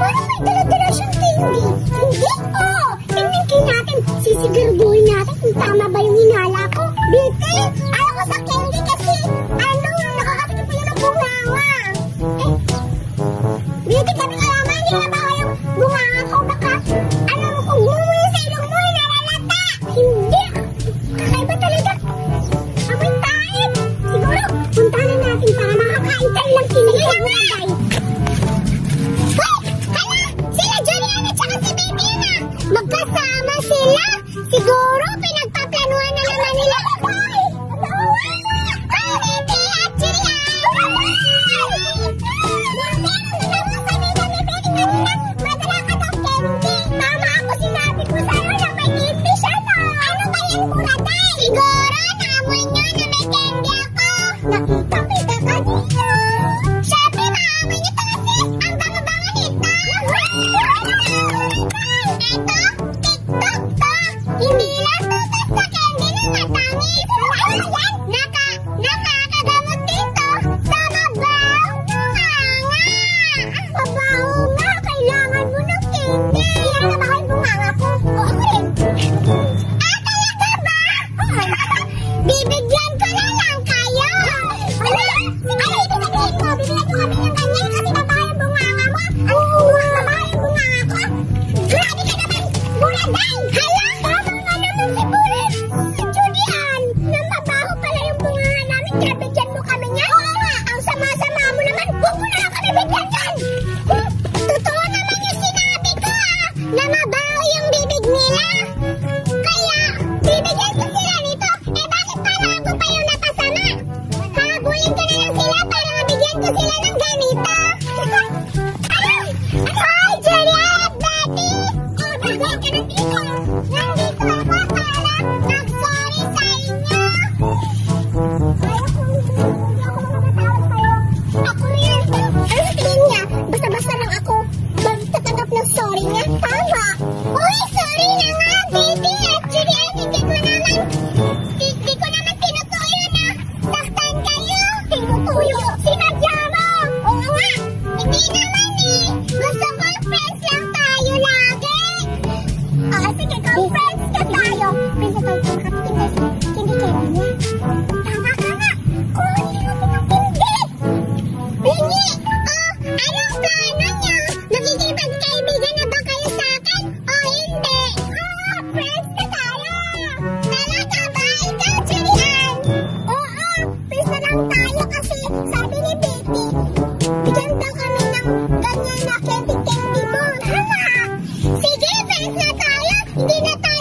Parang may dala-dala siyang candy. Hindi? Oo. Tingnan natin. Sisiguraduhin natin kung tama ba yung hinala ko. Beauty, ayaw ko sa candy kasi nakakasakit pa yun ang bunganga. Beauty, kami alaman, hindi na ba yung bunganga ko? Baka, kung bumuyo sa ilong mo, nalalata. Hindi. Kakaiba talaga. Amoy tayo. Siguro, puntahan natin para makakain tayo ng kinilig mo, Day. Sila Julian at saka si Baby na. Magkasama sila. Siguro pinagpaplanuhan na naman nila. Baby at Julian. Madala ka daw candy. Mama, ako sinabi ko sa'yo na may candy siya na. Ano ba yung buraday? Siguro naamoy niyo na may candy ako. Nakita ka dito. Siyempre maamoy niyo to kasi ang bango-bango nito. Ito, TikTok to. Hindi lang tutos na candy na matamis. Nakakagamot dito sa mabaw bunganga. Ang mabaho nga, kailangan mo ng candy. Ilan na ba kayo bunganga ko? Oo rin. Talaga ba? Bibigyan ko na lang kayo. Ano ibig sabihin mo? Bibigyan ko kami ng ganyan kasi babae ang bunganga mo. Babae ang bunganga ko? Grabe ka naman, Buraday! Hala, tama nga naman si Julian. Na mabaho pala yung bunganga namin. Kaya bigyan mo kami niya? Oo nga, ang sama-sama mo naman. Huwag mo na lang kami bigyan yan. Totoo naman yung sinabi ko na mabaho yung bibig nila. Kaya, bibigyan ko sila nito. Bakit pala ako pa yung napasama? Habulin ko na lang sila para mabigyan ko sila ng ganito. Hi, Julian at Betty! Bigyan ka na dito. Nandito ako para mag-sorry sa inyo. Ayaw ko, hindi ako matatawag kayo. Ako yan. Ano sa tingin niya? Basta-basta lang ako magtatanggap ng sorry niya. Tama. Uy, sorry na nga, Betty at Julian. Hindi ko naman tinutuyo na saktan kayo. Tinutuyo? Sinadya mo. Oo nga. Hindi naman eh. Gusto ko friends lang tayo lagi. Sige, kung friends ka tayo. Friends na tayo makatikim sa candy-candy niya. Tama ka nga. Kunin natin ang candy. Bingi, anong plano niyo? Makikipagkaibigan na ba kayo sa akin? O hindi? Friends ka tayo. Talaga ba? Ikaw, Julian? Oo, friends na lang tayo kasi sabi ni Betty, bigyan daw kami ng ganyan na candy-candy mo. Hala! Sige, friends na tayo. Hindi na tayo